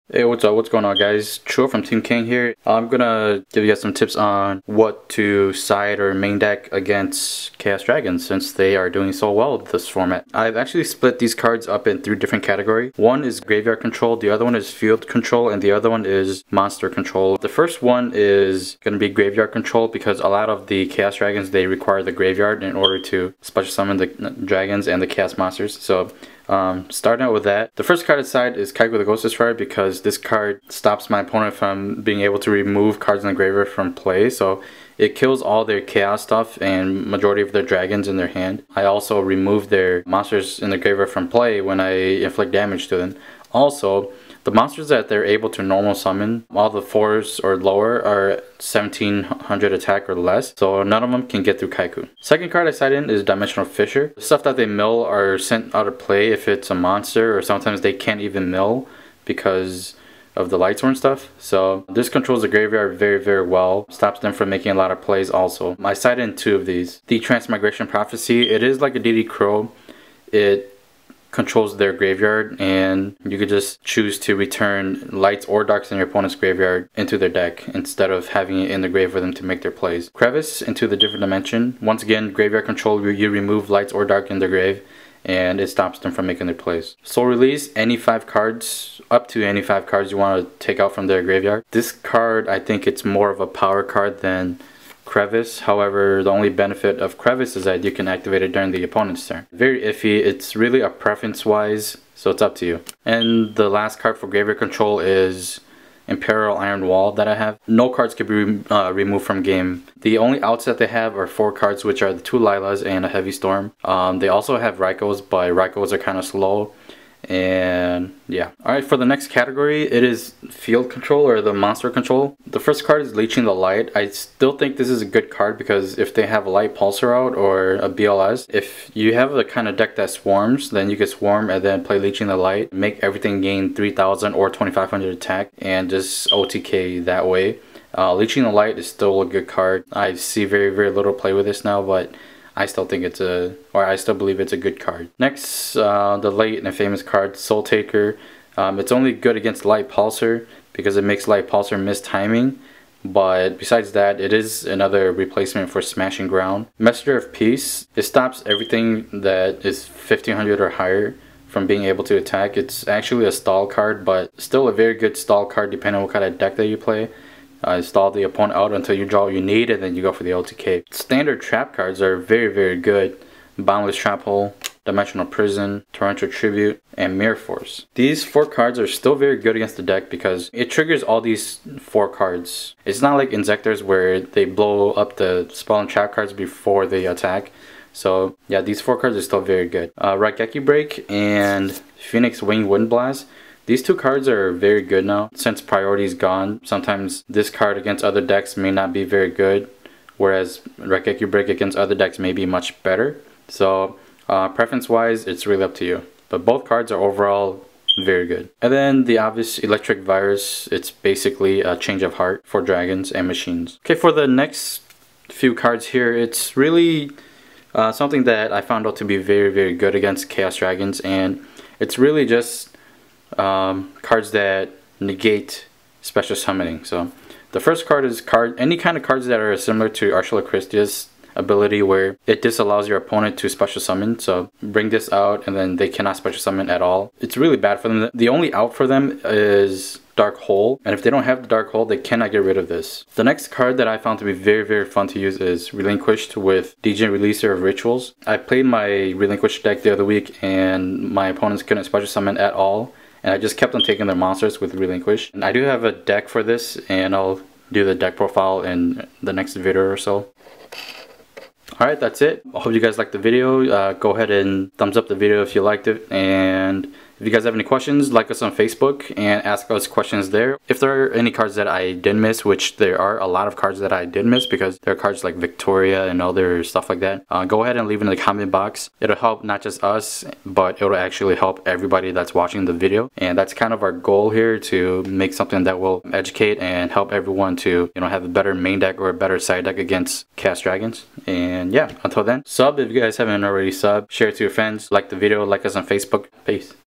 Hey, what's up? What's going on, guys? True from Teamkhang here. I'm gonna give you guys some tips on what to side or main deck against Chaos Dragons since they are doing so well with this format. I've actually split these cards up in 3 different categories. One is graveyard control, the other one is field control, and the other one is monster control. The first one is gonna be graveyard control because a lot of the Chaos Dragons, they require the graveyard in order to special summon the dragons and the chaos monsters. So starting out with that, the first card aside is Kaiku the Ghost Destroyer because this card stops my opponent from being able to remove cards in the graveyard from play. So it kills all their chaos stuff and majority of their dragons in their hand. I also remove their monsters in the graveyard from play when I inflict damage to them. Also, the monsters that they're able to normal summon, all the 4s or lower are 1700 attack or less, so none of them can get through Kaiku. Second card I side in is Dimensional Fissure. The stuff that they mill are sent out of play if it's a monster, or sometimes they can't even mill because of the Lightsworn stuff. So this controls the graveyard very well, stops them from making a lot of plays also. I side in 2 of these. The Transmigration Prophecy, it is like a DD Crow. It controls their graveyard, and you could just choose to return lights or darks in your opponent's graveyard into their deck instead of having it in the grave for them to make their plays. Crevice into the different dimension. Once again, graveyard control, you remove lights or dark in their grave and it stops them from making their plays. Soul Release, any 5 cards, up to any 5 cards you want to take out from their graveyard. This card, I think it's more of a power card than Crevice. However, the only benefit of Crevice is that you can activate it during the opponent's turn. Very iffy. It's really a preference wise, so it's up to you. And the last card for graveyard control is Imperial Iron Wall that I have. No cards can be removed from game. The only outs that they have are 4 cards, which are the 2 Lilas and a Heavy Storm. They also have Raikos, but Raikos are kind of slow. And yeah. Alright, for the next category, it is field control or the monster control. The first card is Leeching the Light. I still think this is a good card because if they have a Light Pulsar out or a BLS, if you have the kind of deck that swarms, then you can swarm and then play Leeching the Light, make everything gain 3000 or 2500 attack and just OTK that way. Leeching the Light is still a good card. I see very little play with this now, but I still think I still believe it's a good card. Next, the late and famous card, Soul Taker. It's only good against Light Pulsar because it makes Light Pulsar miss timing. But besides that, it is another replacement for Smashing Ground. Messenger of Peace. It stops everything that is 1500 or higher from being able to attack. It's actually a stall card, but still a very good stall card depending on what kind of deck that you play. Stall the opponent out until you draw what you need, and then you go for the OTK. Standard trap cards are very good. Boundless Trap Hole, Dimensional Prison, Torrential Tribute, and Mirror Force. These 4 cards are still very good against the deck because it triggers all these 4 cards. It's not like Inzectors where they blow up the spell and trap cards before they attack. So yeah, these 4 cards are still very good. Raigeki Break and Phoenix Wing Wind Blast. These 2 cards are very good now. Since priority is gone, sometimes this card against other decks may not be very good, whereas Raigeki Break against other decks may be much better. So preference wise, it's really up to you. But both cards are overall very good. And then the obvious Electric Virus, it's basically a change of heart for dragons and machines. Okay, for the next few cards here, it's really something that I found out to be very good against Chaos Dragons, and it's really just cards that negate special summoning. So the first card is any kind of cards that are similar to Ursula Christia's ability where it disallows your opponent to special summon. So bring this out and then they cannot special summon at all. It's really bad for them. The only out for them is Dark Hole, and if they don't have the Dark Hole, they cannot get rid of this. The next card that I found to be very fun to use is Relinquished with DJ Releaser of Rituals. I played my Relinquished deck the other week and my opponents couldn't special summon at all, and I just kept on taking their monsters with Relinquish. And I do have a deck for this, and I'll do the deck profile in the next video or so. Alright, that's it. I hope you guys liked the video. Go ahead and thumbs up the video if you liked it, and if you guys have any questions, like us on Facebook and ask us questions there. If there are any cards that I did miss, which there are a lot of cards that I did miss because there are cards like Victoria and other stuff like that, go ahead and leave it in the comment box. It'll help not just us, but it'll actually help everybody that's watching the video. And that's kind of our goal here, to make something that will educate and help everyone to, you know, have a better main deck or a better side deck against Chaos Dragons. And yeah, until then, sub if you guys haven't already subbed, share it to your friends, like the video, like us on Facebook. Peace.